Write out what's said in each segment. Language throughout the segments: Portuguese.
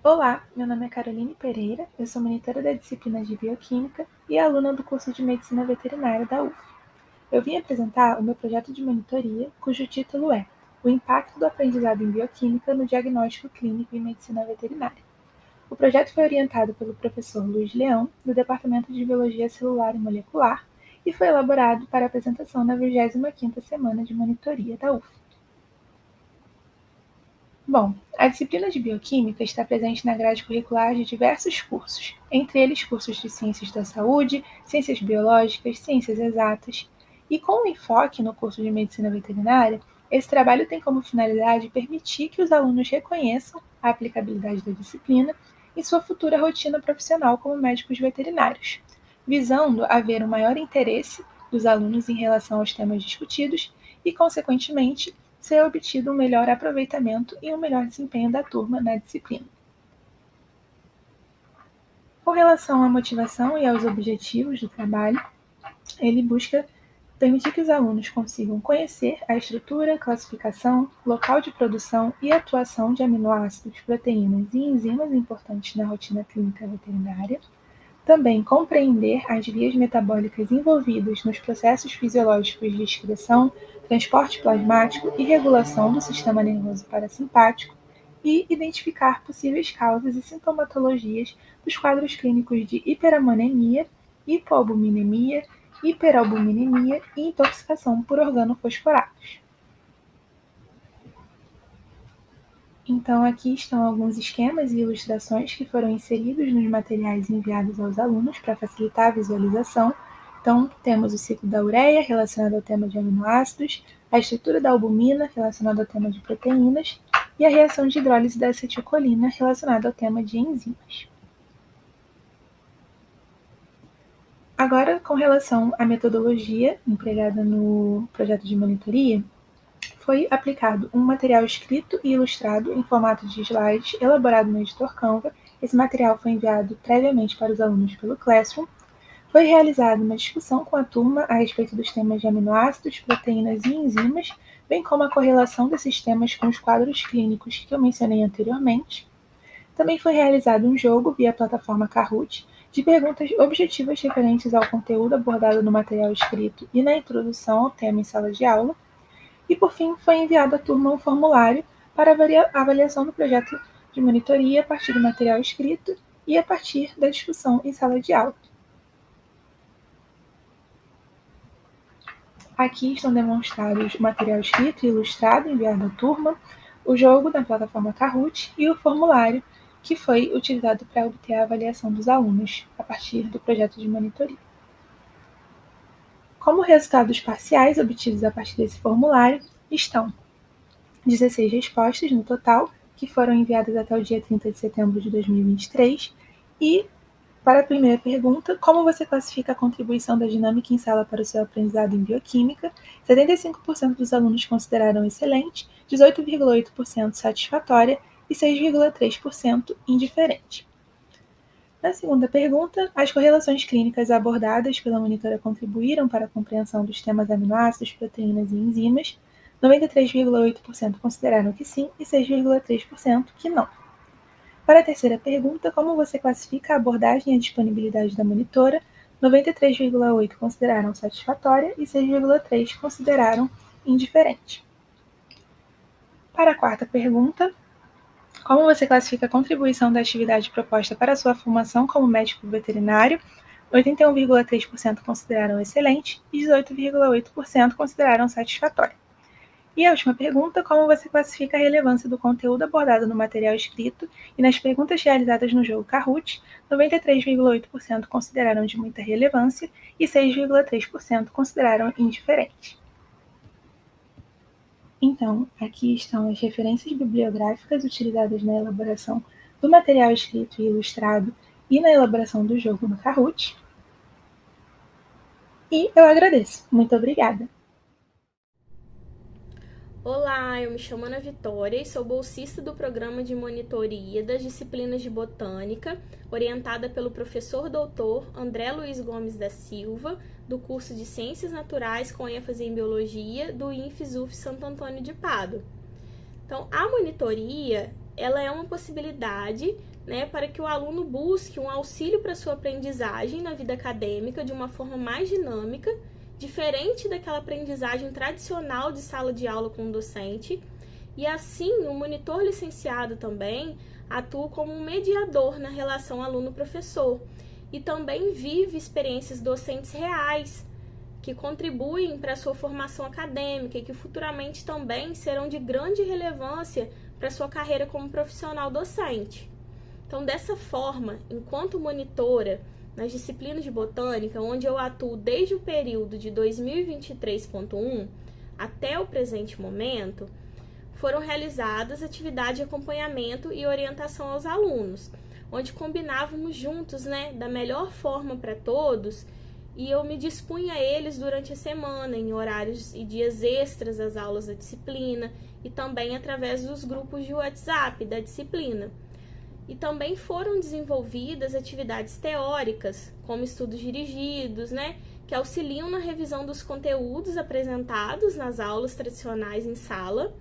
Olá, meu nome é Caroline Pereira, eu sou monitora da disciplina de Bioquímica e aluna do curso de Medicina Veterinária da UF. Eu vim apresentar o meu projeto de monitoria, cujo título é O Impacto do Aprendizado em Bioquímica no Diagnóstico Clínico em Medicina Veterinária. O projeto foi orientado pelo professor Luiz Leão, do Departamento de Biologia Celular e Molecular, e foi elaborado para apresentação na 25ª Semana de Monitoria da UF. Bom, a disciplina de Bioquímica está presente na grade curricular de diversos cursos, entre eles cursos de Ciências da Saúde, Ciências Biológicas, Ciências Exatas, e com o enfoque no curso de Medicina Veterinária, esse trabalho tem como finalidade permitir que os alunos reconheçam a aplicabilidade da disciplina em sua futura rotina profissional como médicos veterinários, visando haver um maior interesse dos alunos em relação aos temas discutidos e, consequentemente, ser obtido um melhor aproveitamento e um melhor desempenho da turma na disciplina. Com relação à motivação e aos objetivos do trabalho, ele busca permitir que os alunos consigam conhecer a estrutura, classificação, local de produção e atuação de aminoácidos, proteínas e enzimas importantes na rotina clínica veterinária, também compreender as vias metabólicas envolvidas nos processos fisiológicos de excreção, transporte plasmático e regulação do sistema nervoso parasimpático e identificar possíveis causas e sintomatologias dos quadros clínicos de hiperammonemia, hipoalbuminemia, hiperalbuminemia e intoxicação por organofosforados. Então, aqui estão alguns esquemas e ilustrações que foram inseridos nos materiais enviados aos alunos para facilitar a visualização. Então, temos o ciclo da ureia, relacionado ao tema de aminoácidos, a estrutura da albumina, relacionada ao tema de proteínas, e a reação de hidrólise da acetilcolina, relacionada ao tema de enzimas. Agora, com relação à metodologia empregada no projeto de monitoria, foi aplicado um material escrito e ilustrado em formato de slides elaborado no editor Canva. Esse material foi enviado previamente para os alunos pelo Classroom. Foi realizada uma discussão com a turma a respeito dos temas de aminoácidos, proteínas e enzimas, bem como a correlação desses temas com os quadros clínicos que eu mencionei anteriormente. Também foi realizado um jogo via plataforma Kahoot de perguntas objetivas referentes ao conteúdo abordado no material escrito e na introdução ao tema em sala de aula. E, por fim, foi enviado à turma um formulário para avaliação do projeto de monitoria a partir do material escrito e a partir da discussão em sala de aula. Aqui estão demonstrados o material escrito e ilustrado enviado à turma, o jogo da plataforma Kahoot e o formulário que foi utilizado para obter a avaliação dos alunos a partir do projeto de monitoria. Como resultados parciais obtidos a partir desse formulário estão 16 respostas no total, que foram enviadas até o dia 30 de setembro de 2023. E, para a primeira pergunta, como você classifica a contribuição da dinâmica em sala para o seu aprendizado em bioquímica? 75% dos alunos consideraram excelente, 18,8% satisfatória e 6,3% indiferente. Na segunda pergunta, as correlações clínicas abordadas pela monitora contribuíram para a compreensão dos temas aminoácidos, proteínas e enzimas. 93,8% consideraram que sim e 6,3% que não. Para a terceira pergunta, como você classifica a abordagem e a disponibilidade da monitora? 93,8% consideraram satisfatória e 6,3% consideraram indiferente. Para a quarta pergunta, como você classifica a contribuição da atividade proposta para a sua formação como médico veterinário? 81,3% consideraram excelente e 18,8% consideraram satisfatória. E a última pergunta, como você classifica a relevância do conteúdo abordado no material escrito e nas perguntas realizadas no jogo Kahoot? 93,8% consideraram de muita relevância e 6,3% consideraram indiferente. Então, aqui estão as referências bibliográficas utilizadas na elaboração do material escrito e ilustrado e na elaboração do jogo no Kahoot. E eu agradeço. Muito obrigada. Olá, eu me chamo Ana Vitória e sou bolsista do programa de monitoria das disciplinas de botânica, orientada pelo professor doutor André Luiz Gomes da Silva, do curso de Ciências Naturais com ênfase em Biologia do INFSUF Santo Antônio de Pádua. Então, a monitoria, ela é uma possibilidade né, para que o aluno busque um auxílio para sua aprendizagem na vida acadêmica de uma forma mais dinâmica, diferente daquela aprendizagem tradicional de sala de aula com o docente. E assim, o monitor licenciado também atua como um mediador na relação aluno-professor e também vive experiências docentes reais que contribuem para a sua formação acadêmica e que futuramente também serão de grande relevância para a sua carreira como profissional docente. Então, dessa forma, enquanto monitora nas disciplinas de botânica, onde eu atuo desde o período de 2023.1 até o presente momento, foram realizadas atividades de acompanhamento e orientação aos alunos, onde combinávamos juntos, né, da melhor forma para todos, e eu me dispunha a eles durante a semana, em horários e dias extras das aulas da disciplina, e também através dos grupos de WhatsApp da disciplina. E também foram desenvolvidas atividades teóricas, como estudos dirigidos, né, que auxiliam na revisão dos conteúdos apresentados nas aulas tradicionais em sala,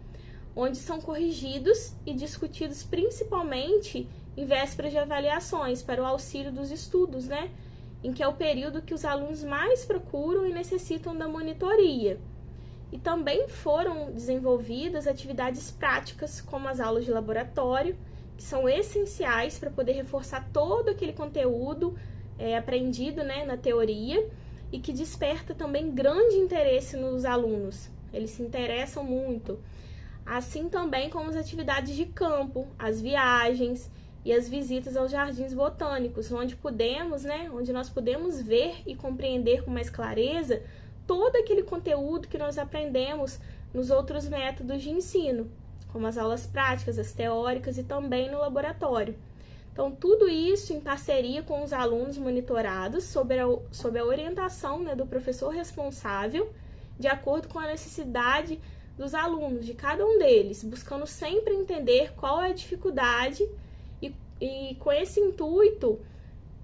onde são corrigidos e discutidos principalmente em vésperas de avaliações para o auxílio dos estudos, né, em que é o período que os alunos mais procuram e necessitam da monitoria. E também foram desenvolvidas atividades práticas, como as aulas de laboratório, que são essenciais para poder reforçar todo aquele conteúdo aprendido, né, na teoria, e que desperta também grande interesse nos alunos. Eles se interessam muito. Assim também como as atividades de campo, as viagens e as visitas aos jardins botânicos, onde nós podemos ver e compreender com mais clareza todo aquele conteúdo que nós aprendemos nos outros métodos de ensino, como as aulas práticas, as teóricas e também no laboratório. Então, tudo isso em parceria com os alunos monitorados, sob a orientação, né, do professor responsável, de acordo com a necessidade dos alunos, de cada um deles, buscando sempre entender qual é a dificuldade e com esse intuito,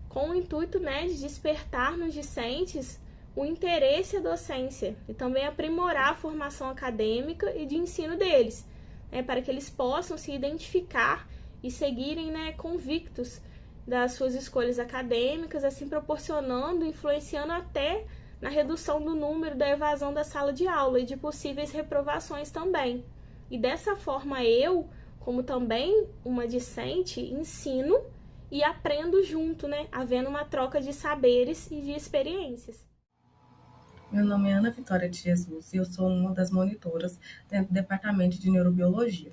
com o intuito, né, de despertar nos discentes o interesse à docência e também aprimorar a formação acadêmica e de ensino deles, né, para que eles possam se identificar e seguirem, né, convictos das suas escolhas acadêmicas, assim proporcionando, influenciando até na redução do número da evasão da sala de aula e de possíveis reprovações também. E dessa forma eu, como também uma discente, ensino e aprendo junto, né, havendo uma troca de saberes e de experiências. Meu nome é Ana Vitória de Jesus e eu sou uma das monitoras dentro do Departamento de Neurobiologia.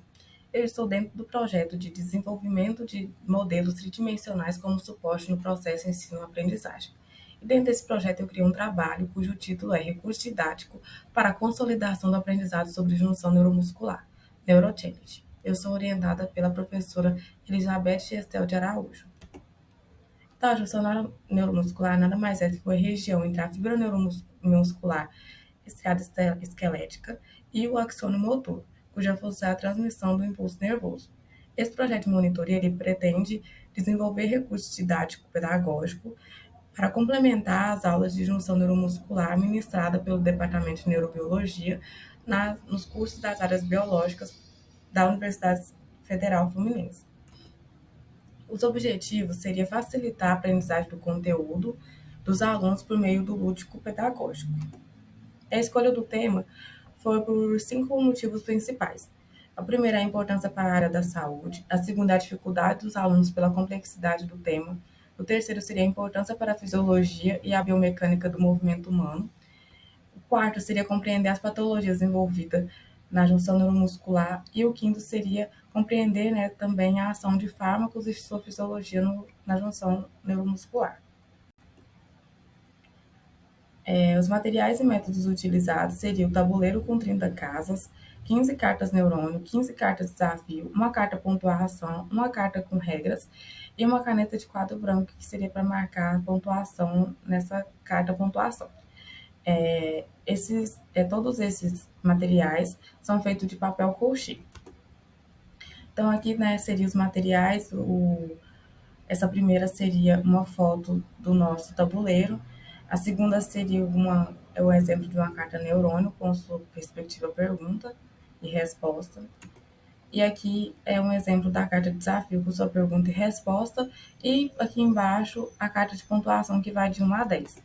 Eu estou dentro do projeto de desenvolvimento de modelos tridimensionais como suporte no processo ensino-aprendizagem. E dentro desse projeto eu criei um trabalho cujo título é Recurso Didático para a Consolidação do Aprendizado sobre Junção Neuromuscular, Neurochallenge. Eu sou orientada pela professora Elizabeth Gestel de Araújo. Então, a junção neuromuscular nada mais é do que uma região entre a fibra neuromuscular estriada esquelética e o axônio motor, cuja função é a transmissão do impulso nervoso. Esse projeto de monitoria ele pretende desenvolver recursos didático-pedagógico para complementar as aulas de junção neuromuscular ministrada pelo Departamento de Neurobiologia nos cursos das áreas biológicas da Universidade Federal Fluminense. Os objetivos seriam facilitar a aprendizagem do conteúdo dos alunos por meio do lúdico pedagógico. A escolha do tema foi por 5 motivos principais. A primeira é a importância para a área da saúde, a segunda é a dificuldade dos alunos pela complexidade do tema, o terceiro seria a importância para a fisiologia e a biomecânica do movimento humano, o quarto seria compreender as patologias envolvidas na junção neuromuscular, e o quinto seria compreender, né, também a ação de fármacos e sua fisiologia na junção neuromuscular. Os materiais e métodos utilizados seriam o tabuleiro com 30 casas, 15 cartas neurônio, 15 cartas de desafio, uma carta pontuação, uma carta com regras e uma caneta de quadro branco, que seria para marcar a pontuação nessa carta pontuação. Todos esses materiais são feitos de papel colchê. Então, aqui, né, seriam os materiais. Essa primeira seria uma foto do nosso tabuleiro. A segunda seria o exemplo de uma carta neurônio com sua respectiva pergunta e resposta. E aqui é um exemplo da carta de desafio com sua pergunta e resposta, e aqui embaixo a carta de pontuação que vai de 1 a 10.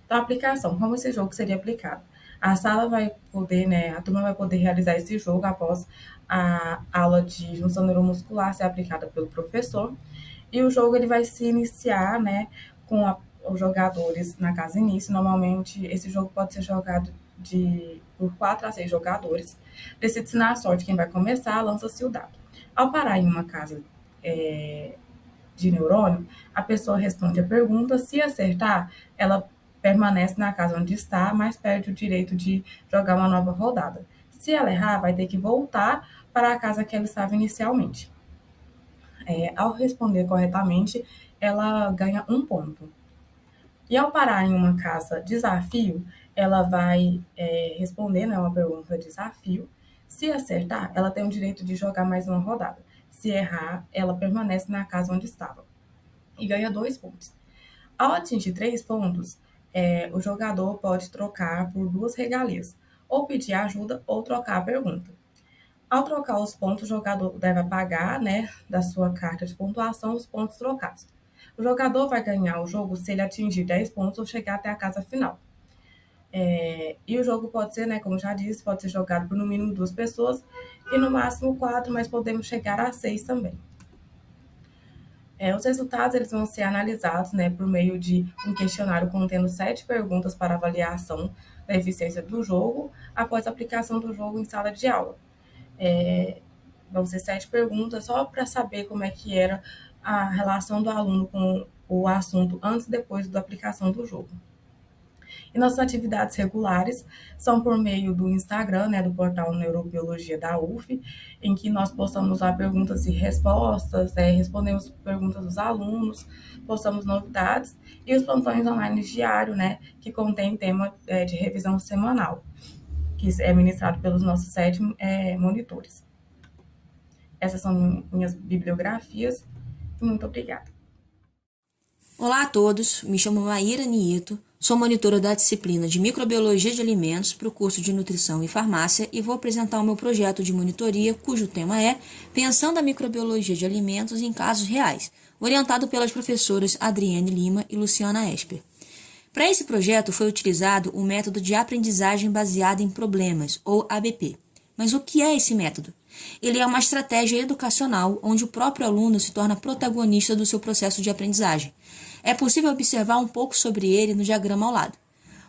Então, a aplicação, como esse jogo seria aplicado? A sala vai poder, a turma vai poder realizar esse jogo após a aula de junção neuromuscular ser aplicada pelo professor, e o jogo ele vai se iniciar, com os jogadores na casa início. Normalmente, esse jogo pode ser jogado por 4 a 6 jogadores. Decide-se na sorte quem vai começar, lança-se o dado. Ao parar em uma casa de neurônio, a pessoa responde a pergunta. Se acertar, ela permanece na casa onde está, mas perde o direito de jogar uma nova rodada. Se ela errar, vai ter que voltar para a casa que ela estava inicialmente. Ao responder corretamente, ela ganha 1 ponto. E ao parar em uma casa desafio, ela vai responder uma pergunta desafio. Se acertar, ela tem o direito de jogar mais uma rodada. Se errar, ela permanece na casa onde estava e ganha 2 pontos. Ao atingir 3 pontos, o jogador pode trocar por 2 regalias, ou pedir ajuda ou trocar a pergunta. Ao trocar os pontos, o jogador deve apagar, da sua carta de pontuação os pontos trocados. O jogador vai ganhar o jogo se ele atingir 10 pontos ou chegar até a casa final. E o jogo pode ser, como já disse, pode ser jogado por no mínimo 2 pessoas e no máximo 4, mas podemos chegar a 6 também. Os resultados eles vão ser analisados por meio de um questionário contendo 7 perguntas para avaliação da eficiência do jogo após a aplicação do jogo em sala de aula. Vão ser 7 perguntas só para saber como é que era a relação do aluno com o assunto antes e depois da aplicação do jogo. E nossas atividades regulares são por meio do Instagram, do portal Neurobiologia da UF, em que nós postamos lá perguntas e respostas, respondemos perguntas dos alunos, postamos novidades, e os plantões online diário, que contém tema de revisão semanal, que é ministrado pelos nossos 7 monitores. Essas são minhas bibliografias. Muito obrigada. Olá a todos, me chamo Maíra Nieto, sou monitora da disciplina de Microbiologia de Alimentos para o curso de Nutrição e Farmácia e vou apresentar o meu projeto de monitoria, cujo tema é Pensando a Microbiologia de Alimentos em Casos Reais, orientado pelas professoras Adriane Lima e Luciana Esper. Para esse projeto foi utilizado o método de aprendizagem baseada em problemas, ou ABP. Mas o que é esse método? Ele é uma estratégia educacional onde o próprio aluno se torna protagonista do seu processo de aprendizagem. É possível observar um pouco sobre ele no diagrama ao lado.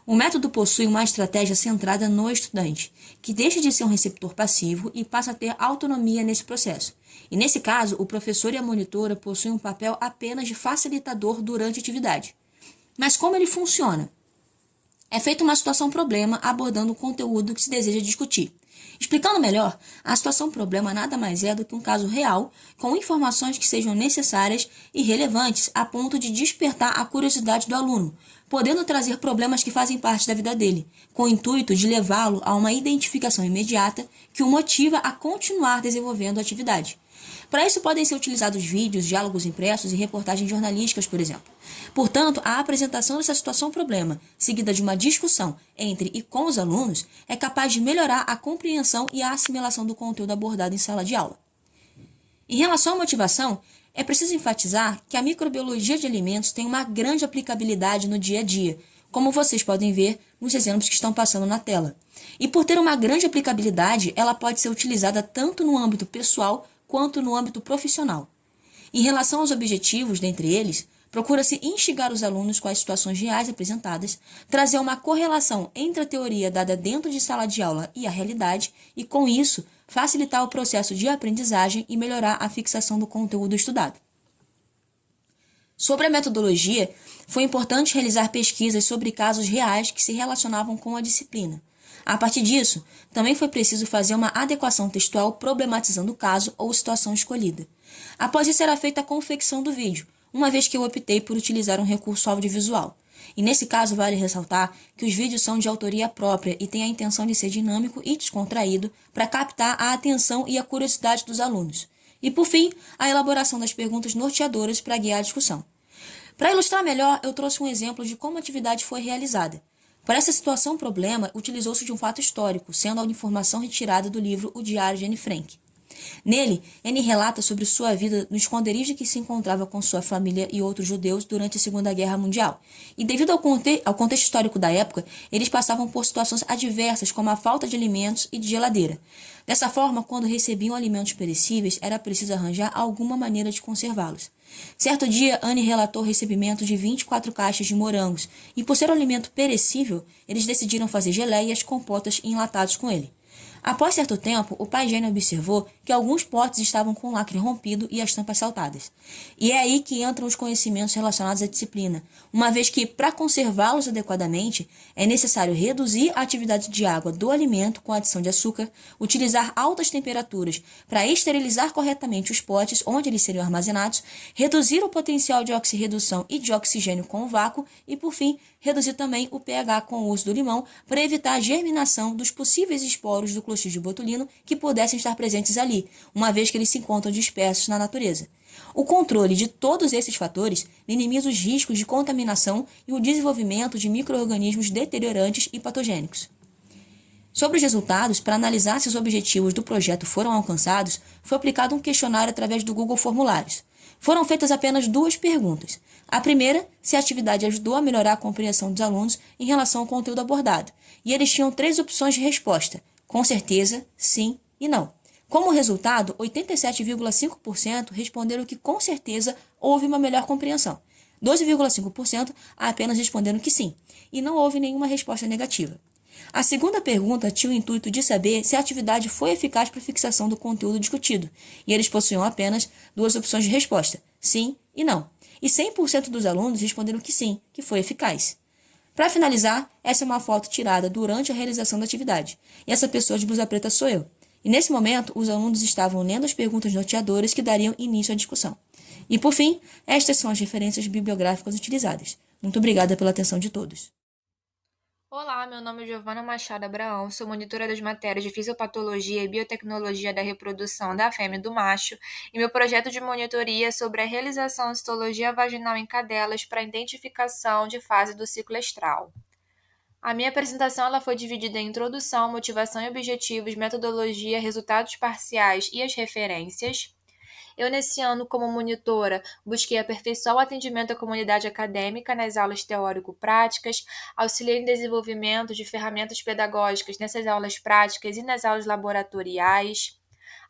O método possui uma estratégia centrada no estudante, que deixa de ser um receptor passivo e passa a ter autonomia nesse processo. E nesse caso, o professor e a monitora possuem um papel apenas de facilitador durante a atividade. Mas como ele funciona? É feita uma situação-problema abordando o conteúdo que se deseja discutir. Explicando melhor, a situação-problema nada mais é do que um caso real, com informações que sejam necessárias e relevantes a ponto de despertar a curiosidade do aluno, podendo trazer problemas que fazem parte da vida dele, com o intuito de levá-lo a uma identificação imediata que o motiva a continuar desenvolvendo a atividade. Para isso podem ser utilizados vídeos, diálogos impressos e reportagens jornalísticas, por exemplo. Portanto, a apresentação dessa situação-problema, seguida de uma discussão entre e com os alunos, é capaz de melhorar a compreensão e a assimilação do conteúdo abordado em sala de aula. Em relação à motivação, é preciso enfatizar que a microbiologia de alimentos tem uma grande aplicabilidade no dia a dia, como vocês podem ver nos exemplos que estão passando na tela. E por ter uma grande aplicabilidade, ela pode ser utilizada tanto no âmbito pessoal quanto no âmbito profissional. Em relação aos objetivos, dentre eles, procura-se instigar os alunos com as situações reais apresentadas, trazer uma correlação entre a teoria dada dentro de sala de aula e a realidade e, com isso, facilitar o processo de aprendizagem e melhorar a fixação do conteúdo estudado. Sobre a metodologia, foi importante realizar pesquisas sobre casos reais que se relacionavam com a disciplina. A partir disso, também foi preciso fazer uma adequação textual problematizando o caso ou situação escolhida. Após isso, era feita a confecção do vídeo, uma vez que eu optei por utilizar um recurso audiovisual. E nesse caso, vale ressaltar que os vídeos são de autoria própria e têm a intenção de ser dinâmico e descontraído para captar a atenção e a curiosidade dos alunos. E, por fim, a elaboração das perguntas norteadoras para guiar a discussão. Para ilustrar melhor, eu trouxe um exemplo de como a atividade foi realizada. Para essa situação-problema, utilizou-se de um fato histórico, sendo a informação retirada do livro O Diário de Anne Frank. Nele, Anne relata sobre sua vida no esconderijo que se encontrava com sua família e outros judeus durante a Segunda Guerra Mundial. E devido ao contexto histórico da época, eles passavam por situações adversas como a falta de alimentos e de geladeira. Dessa forma, quando recebiam alimentos perecíveis, era preciso arranjar alguma maneira de conservá-los. Certo dia, Anne relatou o recebimento de 24 caixas de morangos, e por ser um alimento perecível, eles decidiram fazer geleias, compotas e enlatados com ele. Após certo tempo, o pai Jane observou que alguns potes estavam com o lacre rompido e as tampas saltadas. E é aí que entram os conhecimentos relacionados à disciplina, uma vez que, para conservá-los adequadamente, é necessário reduzir a atividade de água do alimento com a adição de açúcar, utilizar altas temperaturas para esterilizar corretamente os potes onde eles seriam armazenados, reduzir o potencial de oxirredução e de oxigênio com o vácuo e, por fim, reduzir também o pH com o uso do limão para evitar a germinação dos possíveis esporos do Clostridium botulino que pudessem estar presentes ali, uma vez que eles se encontram dispersos na natureza. O controle de todos esses fatores minimiza os riscos de contaminação e o desenvolvimento de micro-organismos deteriorantes e patogênicos. Sobre os resultados, para analisar se os objetivos do projeto foram alcançados, foi aplicado um questionário através do Google Formulários. Foram feitas apenas 2 perguntas. A primeira, se a atividade ajudou a melhorar a compreensão dos alunos em relação ao conteúdo abordado. E eles tinham 3 opções de resposta: com certeza, sim e não. Como resultado, 87,5% responderam que com certeza houve uma melhor compreensão. 12,5% apenas responderam que sim, e não houve nenhuma resposta negativa. A segunda pergunta tinha o intuito de saber se a atividade foi eficaz para a fixação do conteúdo discutido, e eles possuíam apenas 2 opções de resposta, sim e não. E 100% dos alunos responderam que sim, que foi eficaz. Para finalizar, essa é uma foto tirada durante a realização da atividade, e essa pessoa de blusa preta sou eu. E nesse momento, os alunos estavam lendo as perguntas norteadoras que dariam início à discussão. E por fim, estas são as referências bibliográficas utilizadas. Muito obrigada pela atenção de todos. Olá, meu nome é Giovana Machado Abraão, sou monitora das matérias de Fisiopatologia e Biotecnologia da Reprodução da Fêmea e do Macho, e meu projeto de monitoria é sobre a realização de histologia vaginal em cadelas para identificação de fase do ciclo estral. A minha apresentação ela foi dividida em introdução, motivação e objetivos, metodologia, resultados parciais e as referências. Eu, nesse ano, como monitora, busquei aperfeiçoar o atendimento à comunidade acadêmica nas aulas teórico-práticas, auxiliei no desenvolvimento de ferramentas pedagógicas nessas aulas práticas e nas aulas laboratoriais,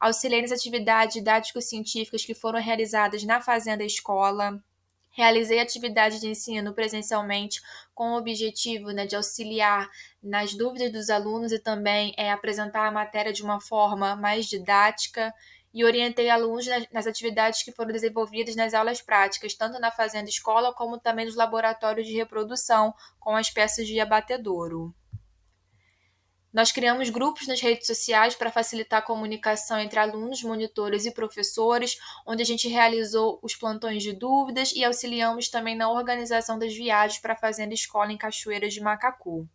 auxiliei nas atividades didático-científicas que foram realizadas na Fazenda Escola, realizei atividades de ensino presencialmente com o objetivo de auxiliar nas dúvidas dos alunos e também apresentar a matéria de uma forma mais didática, e orientei alunos nas atividades que foram desenvolvidas nas aulas práticas, tanto na Fazenda Escola como também nos laboratórios de reprodução com as peças de abatedouro. Nós criamos grupos nas redes sociais para facilitar a comunicação entre alunos, monitores e professores, onde a gente realizou os plantões de dúvidas e auxiliamos também na organização das viagens para a Fazenda Escola em Cachoeiras de Macacu.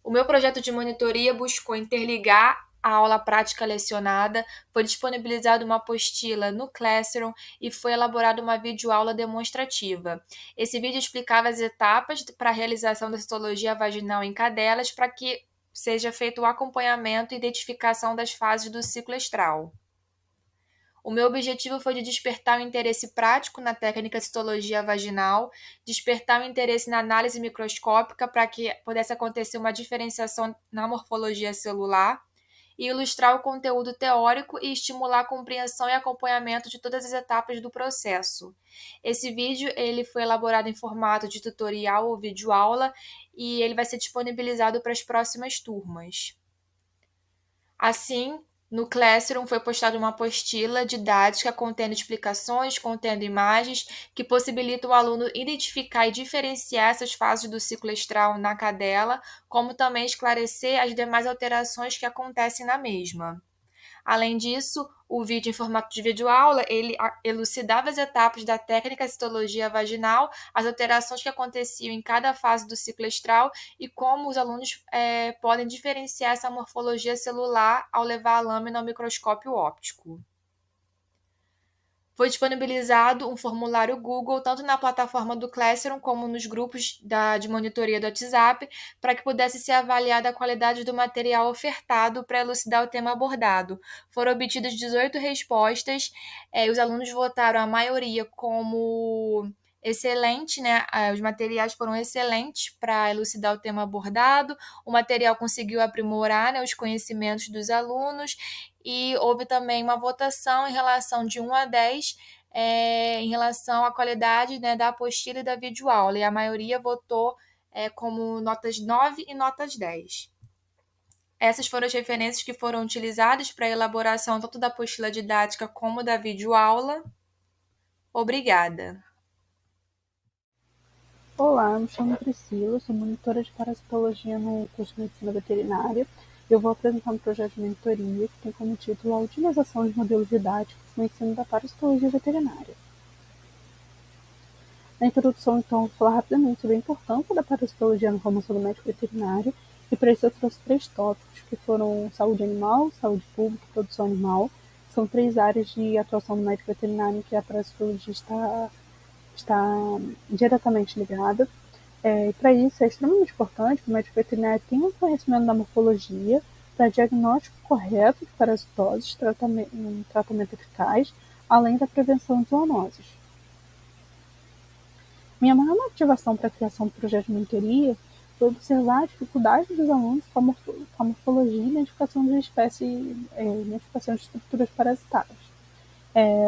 O meu projeto de monitoria buscou interligar a aula prática lecionada, foi disponibilizada uma apostila no Classroom e foi elaborada uma videoaula demonstrativa. Esse vídeo explicava as etapas para a realização da citologia vaginal em cadelas para que seja feito o acompanhamento e identificação das fases do ciclo estral. O meu objetivo foi de despertar o interesse prático na técnica citologia vaginal, despertar o interesse na análise microscópica para que pudesse acontecer uma diferenciação na morfologia celular, e ilustrar o conteúdo teórico e estimular a compreensão e acompanhamento de todas as etapas do processo. Esse vídeo ele foi elaborado em formato de tutorial ou videoaula e ele vai ser disponibilizado para as próximas turmas. Assim, no Classroom foi postada uma apostila didática contendo explicações, contendo imagens, que possibilitam o aluno identificar e diferenciar essas fases do ciclo estral na cadela, como também esclarecer as demais alterações que acontecem na mesma. Além disso, o vídeo em formato de videoaula, ele elucidava as etapas da técnica citologia vaginal, as alterações que aconteciam em cada fase do ciclo estral e como os alunos podem diferenciar essa morfologia celular ao levar a lâmina ao microscópio óptico. Foi disponibilizado um formulário Google, tanto na plataforma do Classroom como nos grupos de monitoria do WhatsApp, para que pudesse ser avaliada a qualidade do material ofertado para elucidar o tema abordado. Foram obtidas 18 respostas, e os alunos votaram a maioria como excelente, né? Os materiais foram excelentes para elucidar o tema abordado, o material conseguiu aprimorar, né, os conhecimentos dos alunos, e houve também uma votação em relação de 1 a 10 em relação à qualidade, né, da apostila e da videoaula, e a maioria votou como notas 9 e notas 10. Essas foram as referências que foram utilizadas para a elaboração tanto da apostila didática como da videoaula. Obrigada. Olá, me chamo Priscila, sou monitora de parasitologia no curso de medicina veterinária. Eu vou apresentar um projeto de mentoria que tem como título a utilização de modelos didáticos no ensino da parasitologia veterinária. Na introdução, então, vou falar rapidamente sobre a importância da parasitologia na formação do médico veterinário, e para isso eu trouxe 3 tópicos, que foram saúde animal, saúde pública e produção animal. São 3 áreas de atuação do médico veterinário em que a parasitologia está diretamente ligada. Para isso, é extremamente importante que o médico veterinário tenha um conhecimento da morfologia para diagnóstico correto de parasitoses, um tratamento eficaz, além da prevenção de zoonoses. Minha maior motivação para a criação do projeto de mentoria foi observar a dificuldade dos alunos com a morfologia e identificação de identificação de estruturas parasitárias.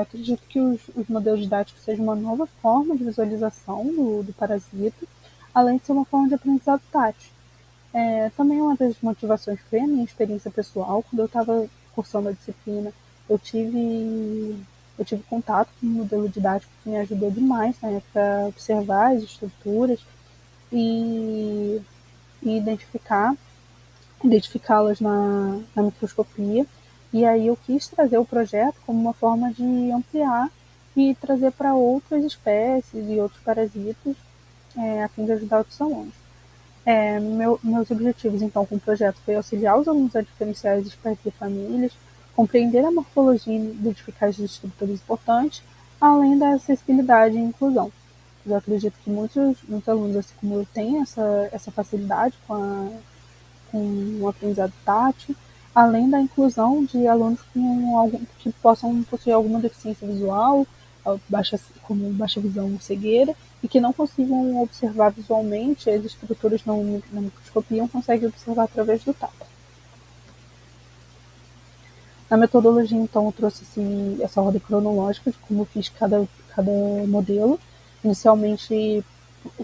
Acredito que os modelos didáticos sejam uma nova forma de visualização do parasita, além de ser uma forma de aprendizado tátil. Também uma das motivações foi a minha experiência pessoal. Quando eu estava cursando a disciplina, eu tive contato com um modelo didático que me ajudou demais, né, para observar as estruturas e identificá-las na microscopia. E aí eu quis trazer o projeto como uma forma de ampliar e trazer para outras espécies e outros parasitas, a fim de ajudar outros alunos. Meus objetivos, então, com o projeto foi auxiliar os alunos a diferenciar as espécies e famílias, compreender a morfologia e identificar as estruturas importantes, além da acessibilidade e inclusão. Eu acredito que muitos alunos, assim como eu, têm essa facilidade com o aprendizado tátil, além da inclusão de alunos que possam possuir alguma deficiência visual, como baixa visão ou cegueira, e que não consigam observar visualmente as estruturas na microscopia, conseguem observar através do tato. Na metodologia, então, eu trouxe essa ordem cronológica de como eu fiz cada modelo. Inicialmente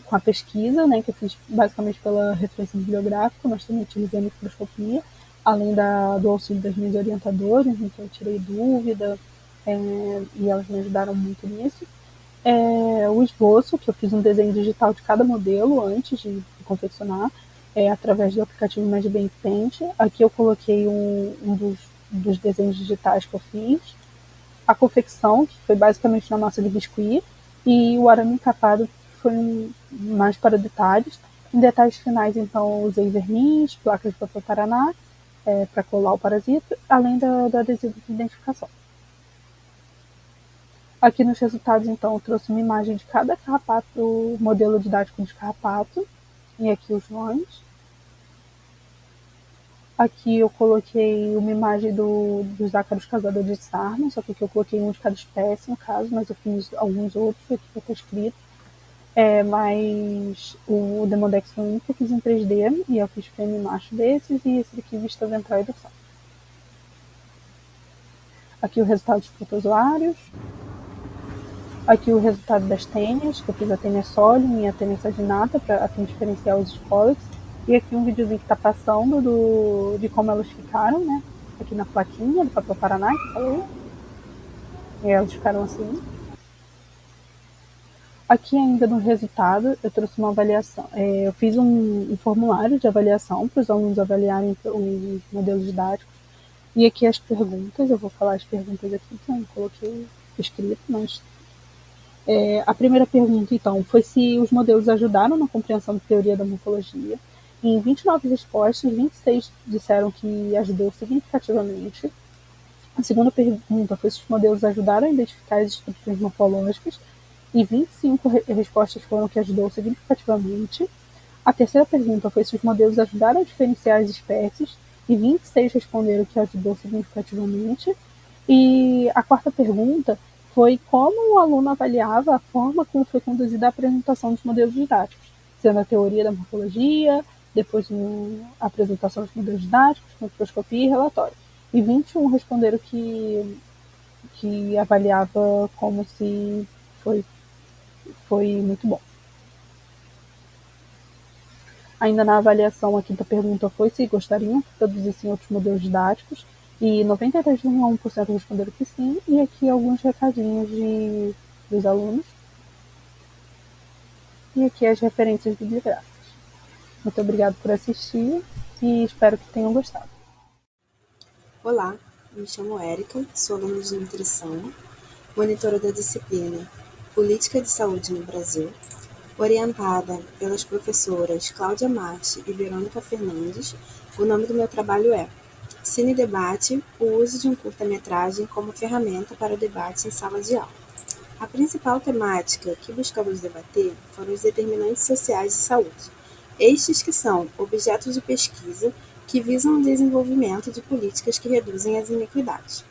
com a pesquisa, né, que eu fiz basicamente pela referência bibliográfica, mas também utilizei a microscopia, além do auxílio das minhas orientadoras, em que eu tirei dúvida, e elas me ajudaram muito nisso. O esboço, que eu fiz um desenho digital de cada modelo antes de confeccionar, através do aplicativo MedBem Paint. Aqui eu coloquei um dos desenhos digitais que eu fiz, a confecção, que foi basicamente na massa de biscuit, e o arame encapado, que foi mais para detalhes. Em detalhes finais, então, eu usei verniz, placas de papel Paraná, para colar o parasita, além do adesivo de identificação. Aqui nos resultados, então, eu trouxe uma imagem de cada carrapato, o modelo didático de carrapato, e aqui os nomes. Aqui eu coloquei uma imagem dos ácaros causadores de sarna, só que aqui eu coloquei um de cada espécie, no caso, mas eu fiz alguns outros, aqui que está escrito. Mas o Demodex foi um que eu fiz em 3D, e eu fiz fêmea e macho desses, e esse aqui vista ventral e dorsal. Aqui o resultado dos protozoários. Aqui o resultado das tênias, que eu fiz a tênia solium e a tênia saginata, a fim de diferenciar os escólex. E aqui um videozinho que está passando de como elas ficaram, né? Aqui na plaquinha do papel Paraná, que eu falei. E elas ficaram assim. Aqui ainda no resultado, eu trouxe uma avaliação. Eu fiz um formulário de avaliação para os alunos avaliarem os modelos didáticos. E aqui as perguntas, eu vou falar as perguntas aqui, que eu não coloquei escrito, mas... a primeira pergunta, então, foi se os modelos ajudaram na compreensão da teoria da morfologia. Em 29 respostas, 26 disseram que ajudou significativamente. A segunda pergunta foi se os modelos ajudaram a identificar as estruturas morfológicas, e 25 respostas foram que ajudou significativamente. A terceira pergunta foi se os modelos ajudaram a diferenciar as espécies, e 26 responderam que ajudou significativamente. E a quarta pergunta foi como o aluno avaliava a forma como foi conduzida a apresentação dos modelos didáticos, sendo a teoria da morfologia, depois a apresentação dos modelos didáticos, microscopia e relatório. E 21 responderam que avaliava como se foi muito bom. Ainda na avaliação, a quinta pergunta foi se gostariam que produzissem outros modelos didáticos, e 93,1% responderam que sim, e aqui alguns recadinhos dos alunos, e aqui as referências bibliográficas. Muito obrigado por assistir, e espero que tenham gostado. Olá, me chamo Érica, sou aluna de nutrição, monitora da disciplina Política de Saúde no Brasil, orientada pelas professoras Cláudia Marti e Verônica Fernandes. O nome do meu trabalho é Cine Debate, o uso de um curta-metragem como ferramenta para o debate em sala de aula. A principal temática que buscamos debater foram os determinantes sociais de saúde, estes que são objetos de pesquisa que visam o desenvolvimento de políticas que reduzem as iniquidades.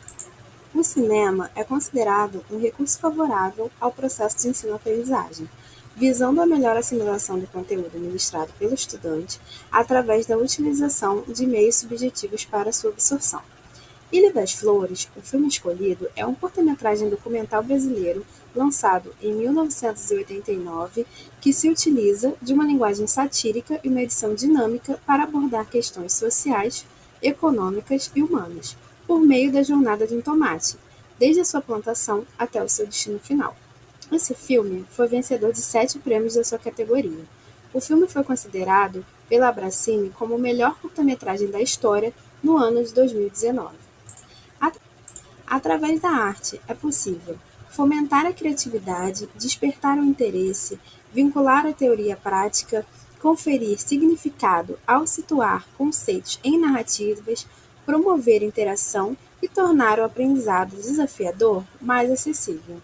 O cinema é considerado um recurso favorável ao processo de ensino-aprendizagem, visando a melhor assimilação do conteúdo ministrado pelo estudante através da utilização de meios subjetivos para sua absorção. Ilha das Flores, o filme escolhido, é um curta-metragem documental brasileiro lançado em 1989 que se utiliza de uma linguagem satírica e uma edição dinâmica para abordar questões sociais, econômicas e humanas, por meio da jornada de um tomate, desde a sua plantação até o seu destino final. Esse filme foi vencedor de 7 prêmios da sua categoria. O filme foi considerado pela Abracine como o melhor curta-metragem da história no ano de 2019. Através da arte é possível fomentar a criatividade, despertar o interesse, vincular a teoria à prática, conferir significado ao situar conceitos em narrativas, promover interação e tornar o aprendizado desafiador mais acessível.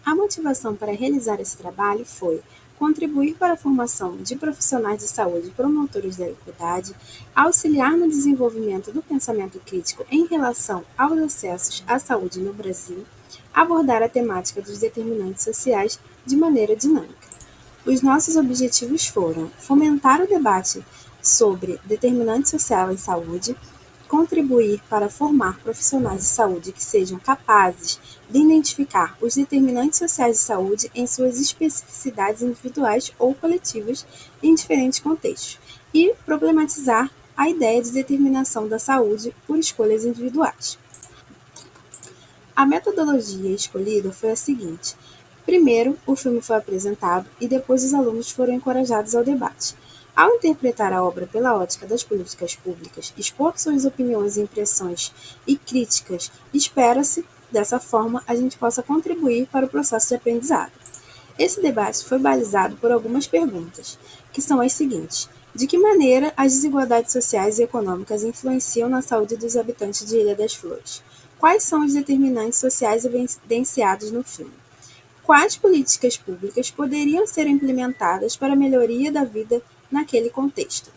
A motivação para realizar esse trabalho foi contribuir para a formação de profissionais de saúde e promotores da equidade, auxiliar no desenvolvimento do pensamento crítico em relação aos acessos à saúde no Brasil, abordar a temática dos determinantes sociais de maneira dinâmica. Os nossos objetivos foram fomentar o debate sobre determinante social em saúde, contribuir para formar profissionais de saúde que sejam capazes de identificar os determinantes sociais de saúde em suas especificidades individuais ou coletivas em diferentes contextos, e problematizar a ideia de determinação da saúde por escolhas individuais. A metodologia escolhida foi a seguinte: primeiro, o filme foi apresentado e depois os alunos foram encorajados ao debate. Ao interpretar a obra pela ótica das políticas públicas, expor suas opiniões, impressões e críticas, espera-se, dessa forma, a gente possa contribuir para o processo de aprendizado. Esse debate foi balizado por algumas perguntas, que são as seguintes: de que maneira as desigualdades sociais e econômicas influenciam na saúde dos habitantes de Ilha das Flores? Quais são os determinantes sociais evidenciados no filme? Quais políticas públicas poderiam ser implementadas para a melhoria da vida naquele contexto?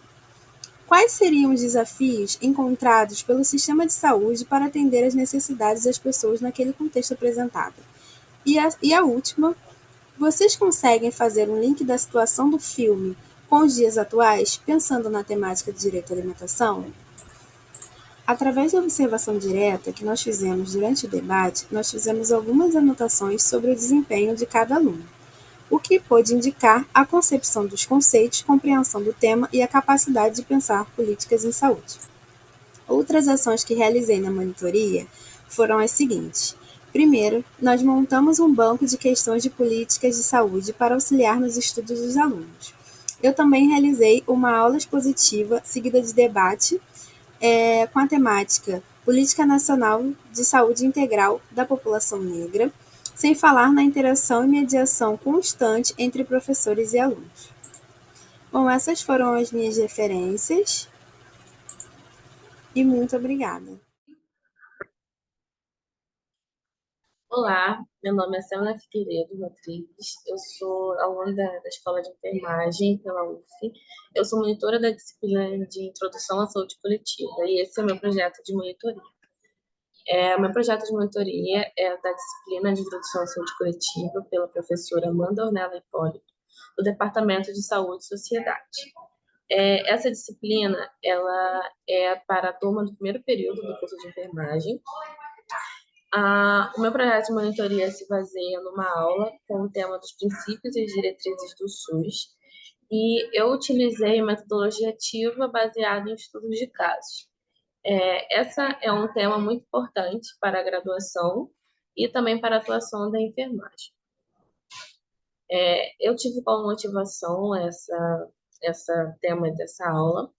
Quais seriam os desafios encontrados pelo sistema de saúde para atender às necessidades das pessoas naquele contexto apresentado? E a última, vocês conseguem fazer um link da situação do filme com os dias atuais, pensando na temática de direito à alimentação? Através da observação direta que nós fizemos durante o debate, nós fizemos algumas anotações sobre o desempenho de cada aluno, o que pôde indicar a concepção dos conceitos, compreensão do tema e a capacidade de pensar políticas em saúde. Outras ações que realizei na monitoria foram as seguintes. Primeiro, nós montamos um banco de questões de políticas de saúde para auxiliar nos estudos dos alunos. Eu também realizei uma aula expositiva seguida de debate com a temática Política Nacional de Saúde Integral da População Negra, sem falar na interação e mediação constante entre professores e alunos. Bom, essas foram as minhas referências e muito obrigada. Olá, meu nome é Selma Figueiredo Rodrigues, eu sou aluna da Escola de Enfermagem pela UF, eu sou monitora da disciplina de Introdução à Saúde Coletiva e esse é o meu projeto de monitoria. O meu projeto de monitoria é da disciplina de Introdução à Saúde Coletiva pela professora Amanda Ornella Hipólito, do Departamento de Saúde e Sociedade. Essa disciplina ela é para a turma do primeiro período do curso de enfermagem. O meu projeto de monitoria se baseia numa aula com o tema dos princípios e diretrizes do SUS, e eu utilizei metodologia ativa baseada em estudos de casos. Essa é um tema muito importante para a graduação e também para a atuação da enfermagem. Eu tive como motivação essa tema dessa aula,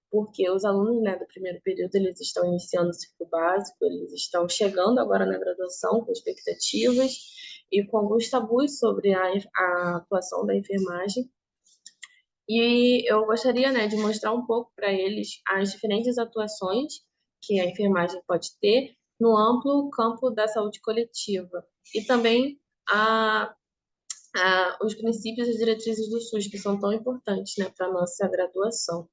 porque os alunos, né, do primeiro período, eles estão iniciando o ciclo básico, eles estão chegando agora na graduação com expectativas e com alguns tabus sobre a atuação da enfermagem. E eu gostaria, né, de mostrar um pouco para eles as diferentes atuações que a enfermagem pode ter no amplo campo da saúde coletiva e também os princípios e diretrizes do SUS, que são tão importantes, né, para a nossa graduação.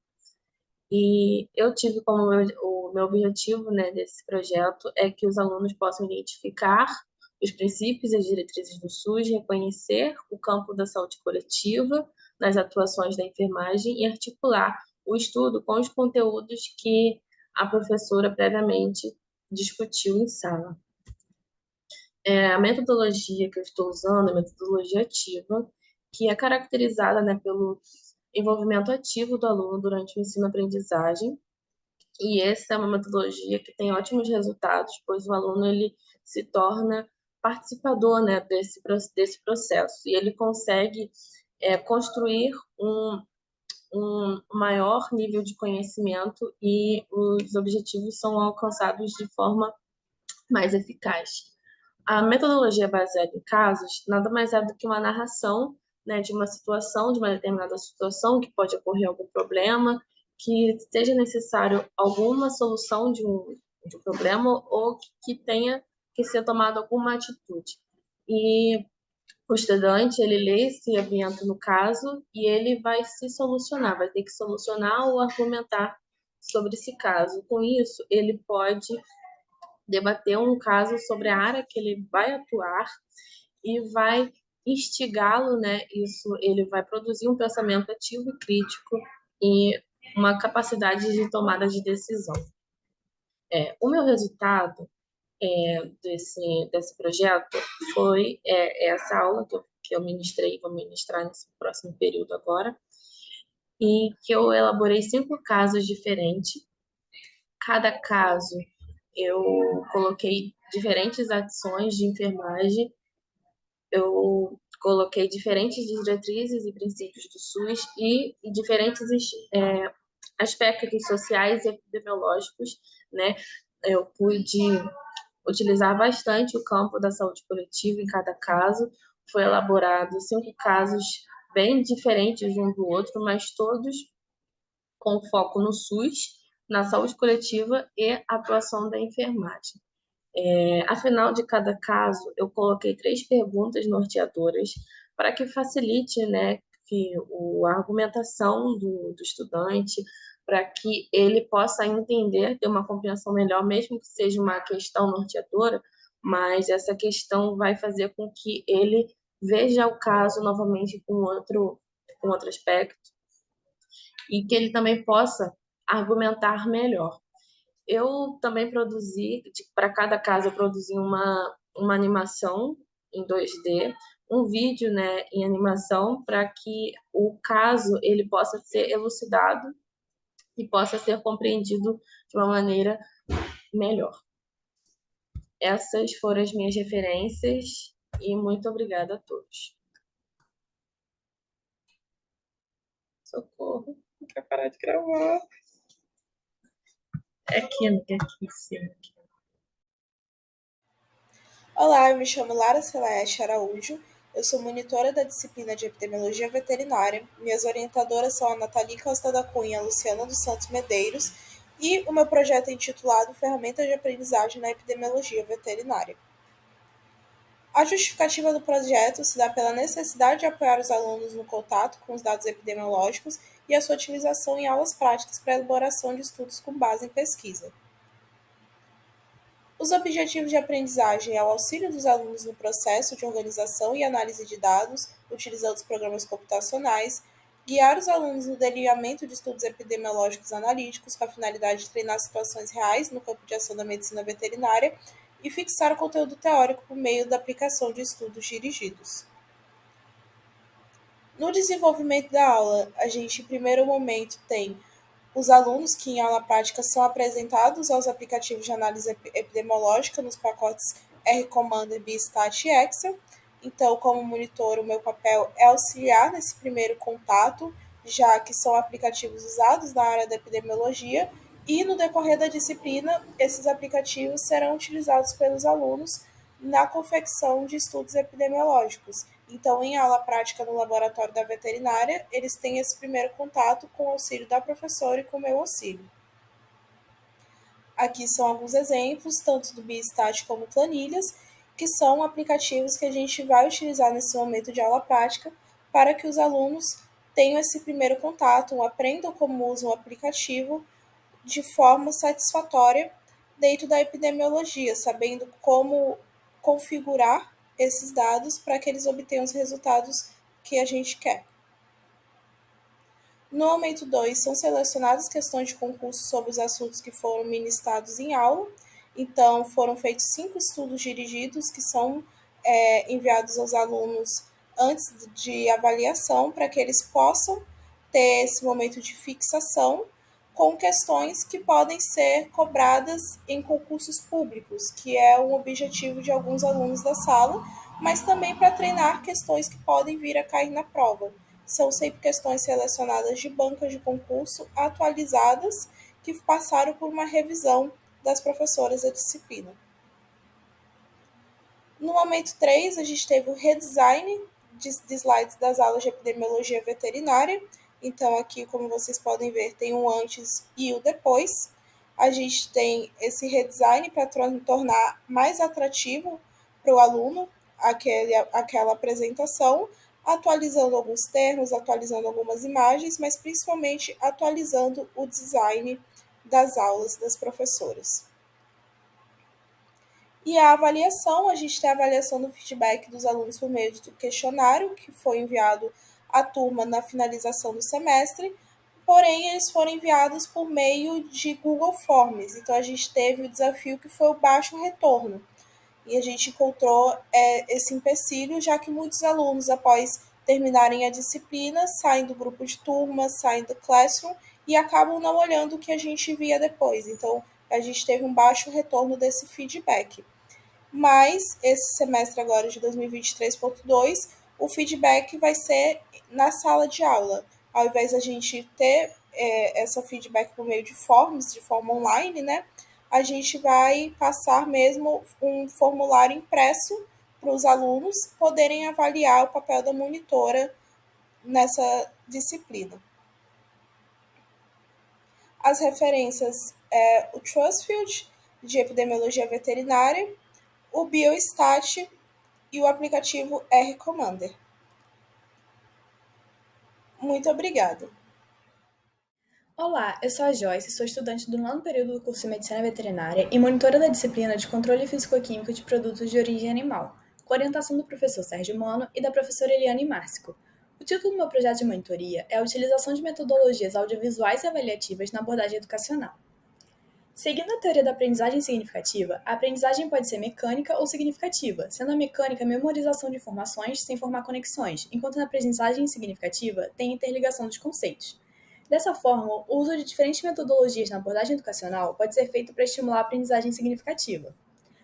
E eu tive como o meu objetivo, né, desse projeto é que os alunos possam identificar os princípios e as diretrizes do SUS, reconhecer o campo da saúde coletiva nas atuações da enfermagem e articular o estudo com os conteúdos que a professora previamente discutiu em sala. A metodologia que eu estou usando é a metodologia ativa, que é caracterizada, né, pelo envolvimento ativo do aluno durante o ensino-aprendizagem. E essa é uma metodologia que tem ótimos resultados, pois o aluno ele se torna participador, né, desse processo e ele consegue construir um maior nível de conhecimento e os objetivos são alcançados de forma mais eficaz. A metodologia baseada em casos nada mais é do que uma narração, né, de uma situação, de uma determinada situação, que pode ocorrer algum problema, que seja necessário alguma solução de um problema ou que tenha que ser tomada alguma atitude. E o estudante, ele lê esse evento no caso e ele vai se solucionar, vai ter que solucionar ou argumentar sobre esse caso. Com isso, ele pode debater um caso sobre a área que ele vai atuar e vai instigá-lo, né? Isso, ele vai produzir um pensamento ativo e crítico e uma capacidade de tomada de decisão. O meu resultado desse projeto foi essa aula que eu ministrei, vou ministrar nesse próximo período agora, e que eu elaborei 5 casos diferentes. Cada caso eu coloquei diferentes ações de enfermagem, eu coloquei diferentes diretrizes e princípios do SUS e diferentes aspectos sociais e epidemiológicos, né? Eu pude utilizar bastante o campo da saúde coletiva em cada caso. Foi elaborado 5 casos bem diferentes um do outro, mas todos com foco no SUS, na saúde coletiva e atuação da enfermagem. Afinal de cada caso, eu coloquei 3 perguntas norteadoras para que facilite, né, a argumentação do estudante, para que ele possa entender, ter uma compreensão melhor, mesmo que seja uma questão norteadora, mas essa questão vai fazer com que ele veja o caso novamente com outro aspecto e que ele também possa argumentar melhor. Eu também produzi, para cada caso, eu produzi uma animação em 2D, um vídeo, né, em animação, para que o caso ele possa ser elucidado e possa ser compreendido de uma maneira melhor. Essas foram as minhas referências e muito obrigada a todos. Socorro, não quero parar de gravar. Aqui, sim. Olá, eu me chamo Lara Celeste Araújo, eu sou monitora da disciplina de Epidemiologia Veterinária. Minhas orientadoras são a Nathalie Costa da Cunha e a Luciana dos Santos Medeiros, e o meu projeto é intitulado Ferramentas de Aprendizagem na Epidemiologia Veterinária. A justificativa do projeto se dá pela necessidade de apoiar os alunos no contato com os dados epidemiológicos e a sua utilização em aulas práticas para a elaboração de estudos com base em pesquisa. Os objetivos de aprendizagem é o auxílio dos alunos no processo de organização e análise de dados, utilizando os programas computacionais, guiar os alunos no delineamento de estudos epidemiológicos analíticos com a finalidade de treinar situações reais no campo de ação da medicina veterinária e fixar o conteúdo teórico por meio da aplicação de estudos dirigidos. No desenvolvimento da aula, a gente, em primeiro momento, tem os alunos que, em aula prática, são apresentados aos aplicativos de análise epidemiológica nos pacotes R-Commander, BStat e Excel. Então, como monitor, o meu papel é auxiliar nesse primeiro contato, já que são aplicativos usados na área da epidemiologia, e no decorrer da disciplina, esses aplicativos serão utilizados pelos alunos na confecção de estudos epidemiológicos. Então, em aula prática no laboratório da veterinária, eles têm esse primeiro contato com o auxílio da professora e com o meu auxílio. Aqui são alguns exemplos, tanto do Biostat como planilhas, que são aplicativos que a gente vai utilizar nesse momento de aula prática para que os alunos tenham esse primeiro contato, aprendam como usam o aplicativo de forma satisfatória dentro da epidemiologia, sabendo como configurar esses dados para que eles obtenham os resultados que a gente quer. No momento 2, são selecionadas questões de concurso sobre os assuntos que foram ministrados em aula. Então, foram feitos 5 estudos dirigidos que são enviados aos alunos antes de avaliação, para que eles possam ter esse momento de fixação com questões que podem ser cobradas em concursos públicos, que é um objetivo de alguns alunos da sala, mas também para treinar questões que podem vir a cair na prova. São sempre questões selecionadas de bancas de concurso atualizadas que passaram por uma revisão das professoras da disciplina. No momento 3, a gente teve o redesign de slides das aulas de epidemiologia veterinária. Então, aqui, como vocês podem ver, tem o antes e o depois. A gente tem esse redesign para tornar mais atrativo para o aluno aquela apresentação, atualizando alguns termos, atualizando algumas imagens, mas principalmente atualizando o design das aulas das professoras. E a avaliação, a gente tem a avaliação do feedback dos alunos por meio do questionário, que foi enviado à turma na finalização do semestre, porém eles foram enviados por meio de Google Forms. Então a gente teve o desafio que foi o baixo retorno. E a gente encontrou esse empecilho, já que muitos alunos, após terminarem a disciplina, saem do grupo de turma, saem do classroom e acabam não olhando o que a gente via depois. Então, a gente teve um baixo retorno desse feedback. Mas, esse semestre agora de 2023.2, o feedback vai ser na sala de aula. Ao invés da gente ter essa feedback por meio de forms, de forma online, né? A gente vai passar mesmo um formulário impresso para os alunos poderem avaliar o papel da monitora nessa disciplina. As referências é o Trustfield, de epidemiologia veterinária, o Biostat e o aplicativo R-Commander. Muito obrigada. Olá, eu sou a Joyce, sou estudante do 9º período do curso de Medicina Veterinária e monitora da disciplina de Controle Físico-Químico de Produtos de Origem Animal, com orientação do professor Sérgio Mano e da professora Eliane Márcico. O título do meu projeto de monitoria é a utilização de metodologias audiovisuais e avaliativas na abordagem educacional. Seguindo a teoria da aprendizagem significativa, a aprendizagem pode ser mecânica ou significativa, sendo a mecânica a memorização de informações sem formar conexões, enquanto na aprendizagem significativa tem interligação dos conceitos. Dessa forma, o uso de diferentes metodologias na abordagem educacional pode ser feito para estimular a aprendizagem significativa.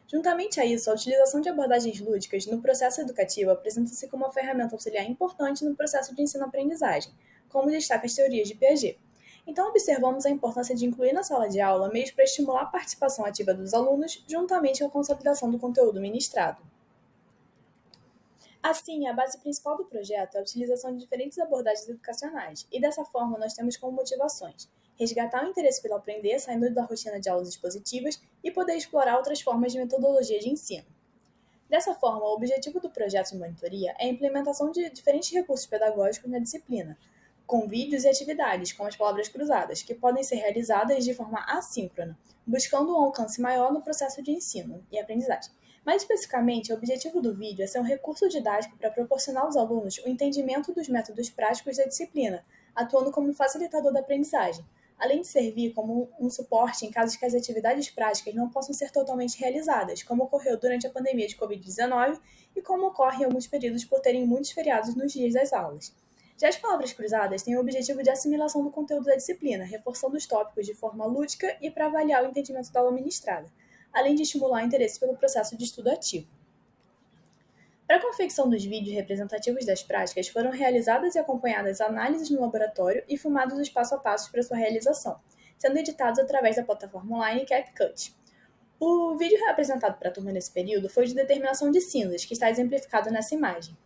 Juntamente a isso, a utilização de abordagens lúdicas no processo educativo apresenta-se como uma ferramenta auxiliar importante no processo de ensino-aprendizagem, como destaca as teorias de Piaget. Então, observamos a importância de incluir na sala de aula meios para estimular a participação ativa dos alunos, juntamente com a consolidação do conteúdo ministrado. Assim, a base principal do projeto é a utilização de diferentes abordagens educacionais, e dessa forma nós temos como motivações resgatar o interesse pelo aprender, saindo da rotina de aulas expositivas, e poder explorar outras formas de metodologia de ensino. Dessa forma, o objetivo do projeto de monitoria é a implementação de diferentes recursos pedagógicos na disciplina, com vídeos e atividades, como as palavras cruzadas, que podem ser realizadas de forma assíncrona, buscando um alcance maior no processo de ensino e aprendizagem. Mais especificamente, o objetivo do vídeo é ser um recurso didático para proporcionar aos alunos o entendimento dos métodos práticos da disciplina, atuando como facilitador da aprendizagem, além de servir como um suporte em caso de que as atividades práticas não possam ser totalmente realizadas, como ocorreu durante a pandemia de Covid-19 e como ocorre em alguns períodos por terem muitos feriados nos dias das aulas. Já as palavras cruzadas têm o objetivo de assimilação do conteúdo da disciplina, reforçando os tópicos de forma lúdica e para avaliar o entendimento da aula ministrada, além de estimular o interesse pelo processo de estudo ativo. Para a confecção dos vídeos representativos das práticas, foram realizadas e acompanhadas análises no laboratório e filmados os passo a passo para sua realização, sendo editados através da plataforma online CapCut. O vídeo apresentado para a turma nesse período foi de determinação de cinzas, que está exemplificado nessa imagem.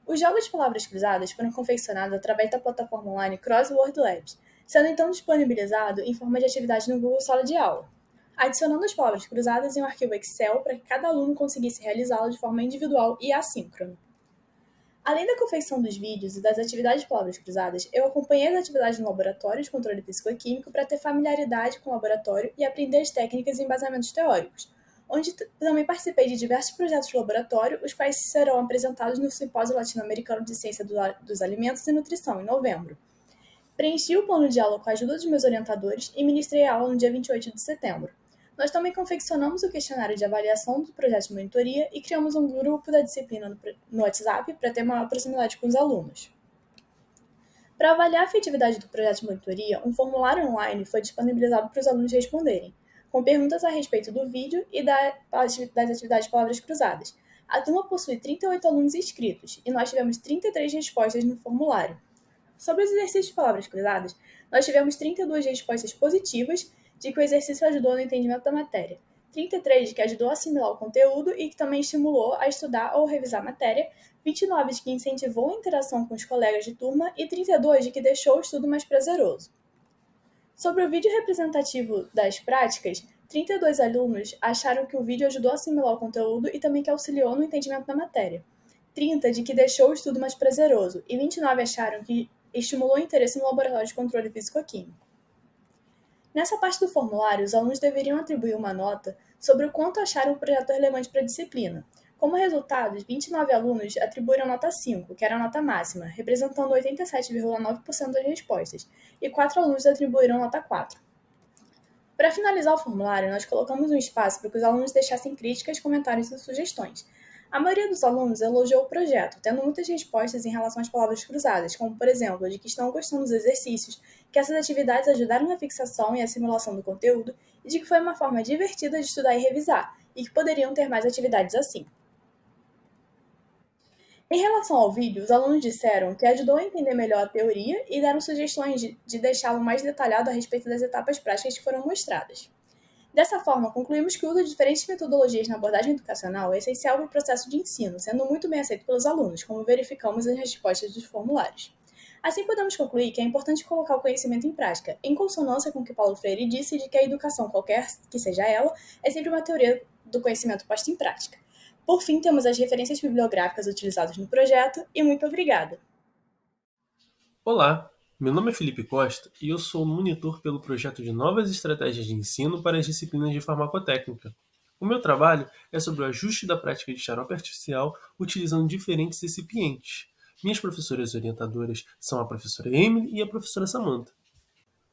Os jogos de palavras cruzadas foram confeccionados através da plataforma online Crossword Labs, sendo então disponibilizado em forma de atividade no Google Sala de Aula, adicionando as palavras cruzadas em um arquivo Excel para que cada aluno conseguisse realizá-lo de forma individual e assíncrona. Além da confecção dos vídeos e das atividades de palavras cruzadas, eu acompanhei as atividades no laboratório de controle físico-químico para ter familiaridade com o laboratório e aprender as técnicas e embasamentos teóricos, onde também participei de diversos projetos de laboratório, os quais serão apresentados no Simpósio Latino-Americano de Ciência dos Alimentos e Nutrição, em novembro. Preenchi o plano de aula com a ajuda dos meus orientadores e ministrei a aula no dia 28 de setembro. Nós também confeccionamos o questionário de avaliação do projeto de monitoria e criamos um grupo da disciplina no WhatsApp para ter maior proximidade com os alunos. Para avaliar a efetividade do projeto de monitoria, um formulário online foi disponibilizado para os alunos responderem, com perguntas a respeito do vídeo e das atividades de palavras cruzadas. A turma possui 38 alunos inscritos e nós tivemos 33 respostas no formulário. Sobre os exercícios de palavras cruzadas, nós tivemos 32 respostas positivas de que o exercício ajudou no entendimento da matéria, 33 de que ajudou a assimilar o conteúdo e que também estimulou a estudar ou revisar a matéria, 29 de que incentivou a interação com os colegas de turma e 32 de que deixou o estudo mais prazeroso. Sobre o vídeo representativo das práticas, 32 alunos acharam que o vídeo ajudou a assimilar o conteúdo e também que auxiliou no entendimento da matéria, 30 de que deixou o estudo mais prazeroso e 29 acharam que estimulou o interesse no laboratório de controle físico-químico. Nessa parte do formulário, os alunos deveriam atribuir uma nota sobre o quanto acharam o projeto relevante para a disciplina. Como resultado, 29 alunos atribuíram nota 5, que era a nota máxima, representando 87,9% das respostas, e 4 alunos atribuíram nota 4. Para finalizar o formulário, nós colocamos um espaço para que os alunos deixassem críticas, comentários e sugestões. A maioria dos alunos elogiou o projeto, tendo muitas respostas em relação às palavras cruzadas, como, por exemplo, de que estão gostando dos exercícios, que essas atividades ajudaram na fixação e assimilação do conteúdo e de que foi uma forma divertida de estudar e revisar, e que poderiam ter mais atividades assim. Em relação ao vídeo, os alunos disseram que ajudou a entender melhor a teoria e deram sugestões de deixá-lo mais detalhado a respeito das etapas práticas que foram mostradas. Dessa forma, concluímos que o uso de diferentes metodologias na abordagem educacional é essencial para o processo de ensino, sendo muito bem aceito pelos alunos, como verificamos nas respostas dos formulários. Assim, podemos concluir que é importante colocar o conhecimento em prática, em consonância com o que Paulo Freire disse de que a educação, qualquer que seja ela, é sempre uma teoria do conhecimento posta em prática. Por fim, temos as referências bibliográficas utilizadas no projeto e muito obrigada! Olá, meu nome é Felipe Costa e eu sou monitor pelo projeto de Novas Estratégias de Ensino para as Disciplinas de Farmacotécnica. O meu trabalho é sobre o ajuste da prática de xarope artificial utilizando diferentes recipientes. Minhas professoras orientadoras são a professora Emily e a professora Samantha.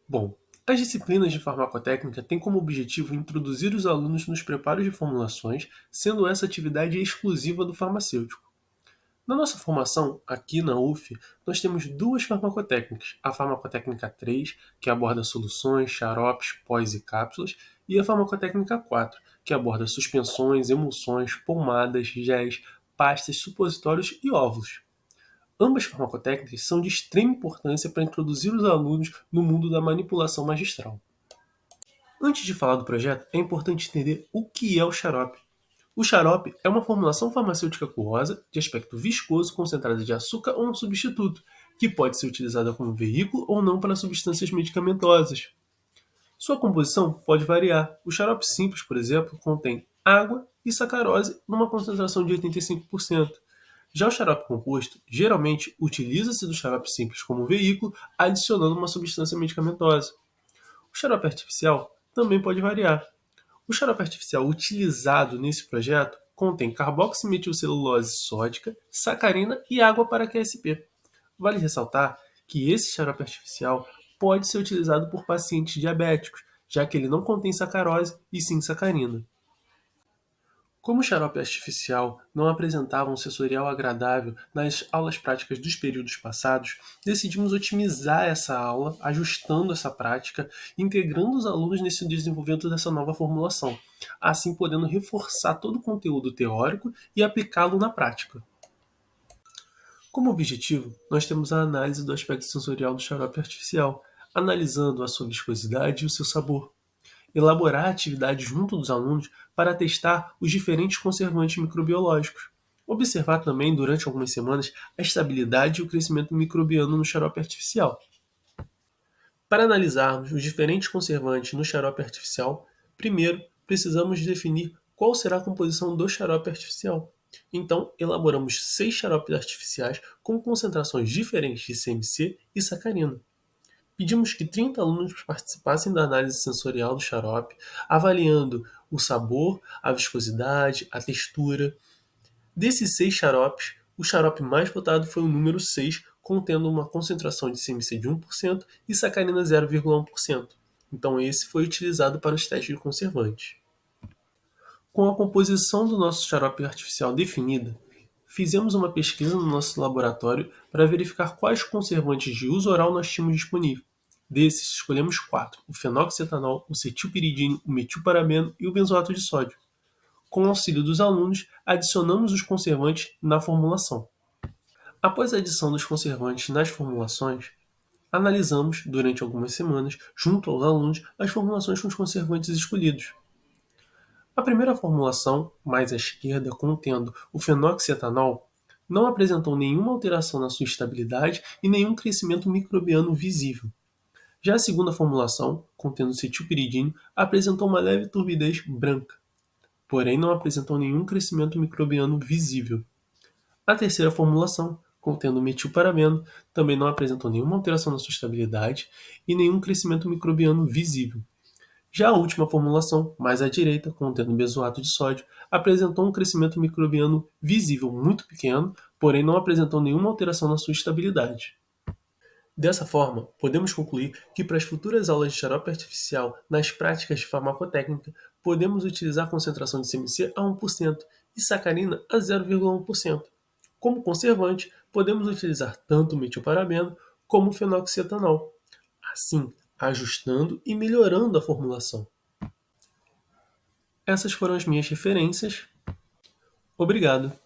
Bom, as disciplinas de farmacotécnica têm como objetivo introduzir os alunos nos preparos de formulações, sendo essa atividade exclusiva do farmacêutico. Na nossa formação, aqui na UF, nós temos duas farmacotécnicas, a farmacotécnica 3, que aborda soluções, xaropes, pós e cápsulas, e a farmacotécnica 4, que aborda suspensões, emulsões, pomadas, géis, pastas, supositórios e óvulos. Ambas farmacotécnicas são de extrema importância para introduzir os alunos no mundo da manipulação magistral. Antes de falar do projeto, é importante entender o que é o xarope. O xarope é uma formulação farmacêutica aquosa, de aspecto viscoso, concentrada de açúcar ou um substituto, que pode ser utilizada como veículo ou não para substâncias medicamentosas. Sua composição pode variar. O xarope simples, por exemplo, contém água, e sacarose numa concentração de 85%. Já o xarope composto, geralmente utiliza-se do xarope simples como veículo, adicionando uma substância medicamentosa. O xarope artificial também pode variar. O xarope artificial utilizado nesse projeto contém carboximetilcelulose sódica, sacarina e água para QSP. Vale ressaltar que esse xarope artificial pode ser utilizado por pacientes diabéticos, já que ele não contém sacarose e sim sacarina. Como o xarope artificial não apresentava um sensorial agradável nas aulas práticas dos períodos passados, decidimos otimizar essa aula, ajustando essa prática, integrando os alunos nesse desenvolvimento dessa nova formulação, assim podendo reforçar todo o conteúdo teórico e aplicá-lo na prática. Como objetivo, nós temos a análise do aspecto sensorial do xarope artificial, analisando a sua viscosidade e o seu sabor. Elaborar atividades junto dos alunos para testar os diferentes conservantes microbiológicos. Observar também, durante algumas semanas, a estabilidade e o crescimento microbiano no xarope artificial. Para analisarmos os diferentes conservantes no xarope artificial, primeiro precisamos definir qual será a composição do xarope artificial. Então, elaboramos 6 xaropes artificiais com concentrações diferentes de CMC e sacarina. Pedimos que 30 alunos participassem da análise sensorial do xarope, avaliando o sabor, a viscosidade, a textura. Desses 6 xaropes, o xarope mais votado foi o número 6, contendo uma concentração de CMC de 1% e sacarina 0,1%. Então esse foi utilizado para os testes de conservantes. Com a composição do nosso xarope artificial definida, fizemos uma pesquisa no nosso laboratório para verificar quais conservantes de uso oral nós tínhamos disponível. Desses, escolhemos 4, o fenoxietanol, o cetilpiridino, o metilparabeno e o benzoato de sódio. Com o auxílio dos alunos, adicionamos os conservantes na formulação. Após a adição dos conservantes nas formulações, analisamos, durante algumas semanas, junto aos alunos, as formulações com os conservantes escolhidos. A primeira formulação, mais à esquerda, contendo o fenoxietanol, não apresentou nenhuma alteração na sua estabilidade e nenhum crescimento microbiano visível. Já a segunda formulação, contendo cetilpiridino, apresentou uma leve turbidez branca, porém não apresentou nenhum crescimento microbiano visível. A terceira formulação, contendo metilparabeno, também não apresentou nenhuma alteração na sua estabilidade e nenhum crescimento microbiano visível. Já a última formulação, mais à direita, contendo benzoato de sódio, apresentou um crescimento microbiano visível muito pequeno, porém não apresentou nenhuma alteração na sua estabilidade. Dessa forma, podemos concluir que para as futuras aulas de xarope artificial nas práticas de farmacotécnica, podemos utilizar a concentração de CMC a 1% e sacarina a 0,1%. Como conservante, podemos utilizar tanto o metilparabeno como o fenoxietanol, assim ajustando e melhorando a formulação. Essas foram as minhas referências. Obrigado.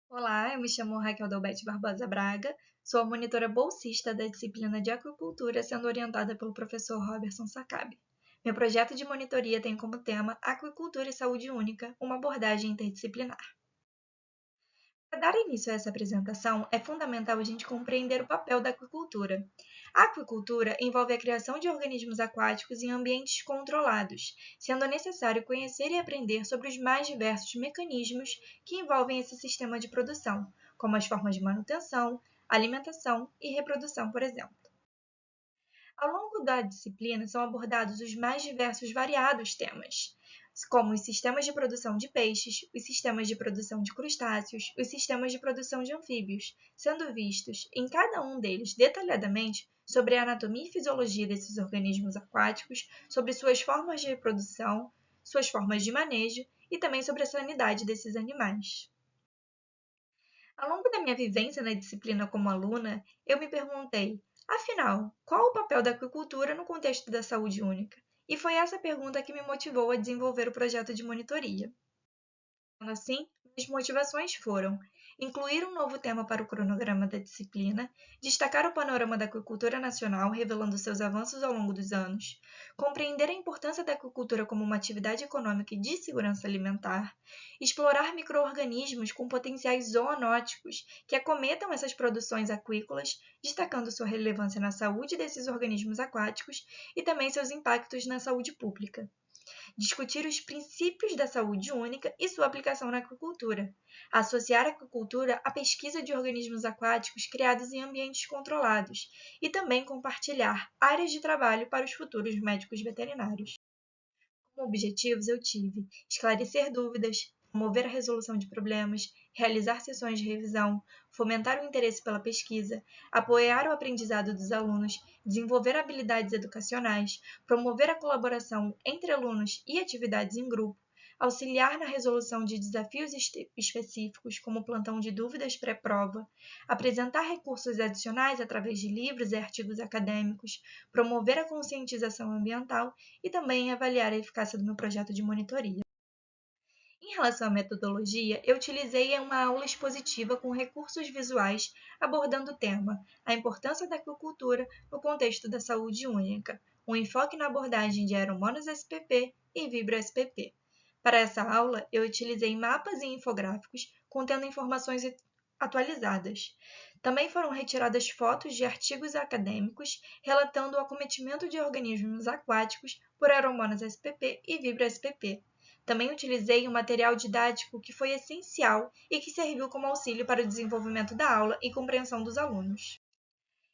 Olá, eu me chamo Raquel Delbete Barbosa Braga, sou a monitora bolsista da disciplina de aquicultura, sendo orientada pelo professor Robertson Sakabe. Meu projeto de monitoria tem como tema Aquicultura e Saúde Única, uma abordagem interdisciplinar. Para dar início a essa apresentação, é fundamental a gente compreender o papel da aquicultura. A aquicultura envolve a criação de organismos aquáticos em ambientes controlados, sendo necessário conhecer e aprender sobre os mais diversos mecanismos que envolvem esse sistema de produção, como as formas de manutenção, alimentação e reprodução, por exemplo. Ao longo da disciplina são abordados os mais diversos e variados temas, como os sistemas de produção de peixes, os sistemas de produção de crustáceos, os sistemas de produção de anfíbios, sendo vistos em cada um deles detalhadamente sobre a anatomia e fisiologia desses organismos aquáticos, sobre suas formas de reprodução, suas formas de manejo e também sobre a sanidade desses animais. Ao longo da minha vivência na disciplina como aluna, eu me perguntei, afinal, qual o papel da aquicultura no contexto da saúde única? E foi essa pergunta que me motivou a desenvolver o projeto de monitoria. Assim, minhas motivações foram incluir um novo tema para o cronograma da disciplina, destacar o panorama da aquicultura nacional, revelando seus avanços ao longo dos anos, compreender a importância da aquicultura como uma atividade econômica e de segurança alimentar, explorar micro-organismos com potenciais zoonóticos que acometam essas produções aquícolas, destacando sua relevância na saúde desses organismos aquáticos e também seus impactos na saúde pública. discutir os princípios da saúde única e sua aplicação na aquicultura, associar a aquicultura à pesquisa de organismos aquáticos criados em ambientes controlados e também compartilhar áreas de trabalho para os futuros médicos veterinários. Como objetivos, eu tive esclarecer dúvidas, promover a resolução de problemas, realizar sessões de revisão, fomentar o interesse pela pesquisa, apoiar o aprendizado dos alunos, desenvolver habilidades educacionais, promover a colaboração entre alunos e atividades em grupo, auxiliar na resolução de desafios específicos, como plantão de dúvidas pré-prova, apresentar recursos adicionais através de livros e artigos acadêmicos, promover a conscientização ambiental e também avaliar a eficácia do meu projeto de monitoria. Em relação à metodologia, eu utilizei uma aula expositiva com recursos visuais abordando o tema A importância da aquicultura no contexto da saúde única, um enfoque na abordagem de Aeromonas spp e Vibro spp. Para essa aula, eu utilizei mapas e infográficos contendo informações atualizadas. Também foram retiradas fotos de artigos acadêmicos relatando o acometimento de organismos aquáticos por Aeromonas spp e Vibro spp. Também utilizei um material didático que foi essencial e que serviu como auxílio para o desenvolvimento da aula e compreensão dos alunos.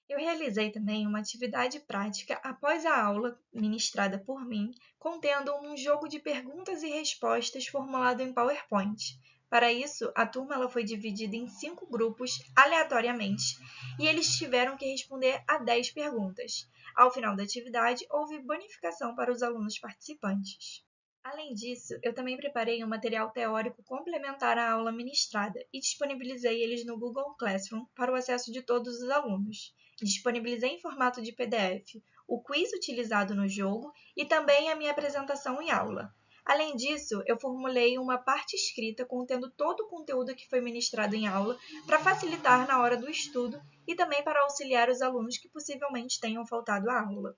Eu realizei também uma atividade prática após a aula ministrada por mim, contendo um jogo de perguntas e respostas formulado em PowerPoint. Para isso, a turma foi dividida em 5 grupos aleatoriamente e eles tiveram que responder a 10 perguntas. Ao final da atividade, houve bonificação para os alunos participantes. Além disso, eu também preparei um material teórico complementar à aula ministrada e disponibilizei eles no Google Classroom para o acesso de todos os alunos. Disponibilizei em formato de PDF o quiz utilizado no jogo e também a minha apresentação em aula. Além disso, eu formulei uma parte escrita contendo todo o conteúdo que foi ministrado em aula para facilitar na hora do estudo e também para auxiliar os alunos que possivelmente tenham faltado à aula.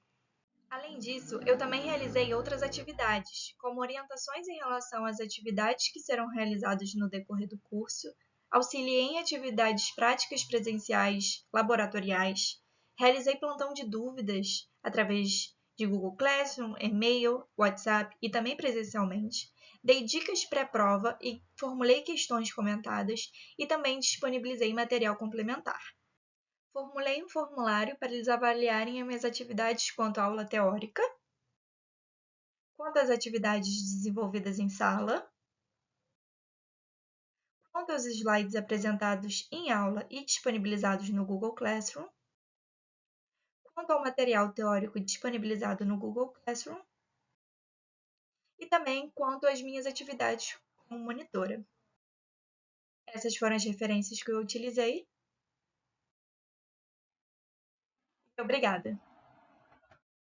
Além disso, eu também realizei outras atividades, como orientações em relação às atividades que serão realizadas no decorrer do curso, auxiliei em atividades práticas presenciais, laboratoriais, realizei plantão de dúvidas através de Google Classroom, e-mail, WhatsApp e também presencialmente, dei dicas pré-prova e formulei questões comentadas e também disponibilizei material complementar. Formulei um formulário para eles avaliarem as minhas atividades quanto à aula teórica, quanto às atividades desenvolvidas em sala, quanto aos slides apresentados em aula e disponibilizados no Google Classroom, quanto ao material teórico disponibilizado no Google Classroom e também quanto às minhas atividades como monitora. Essas foram as referências que eu utilizei. Obrigada!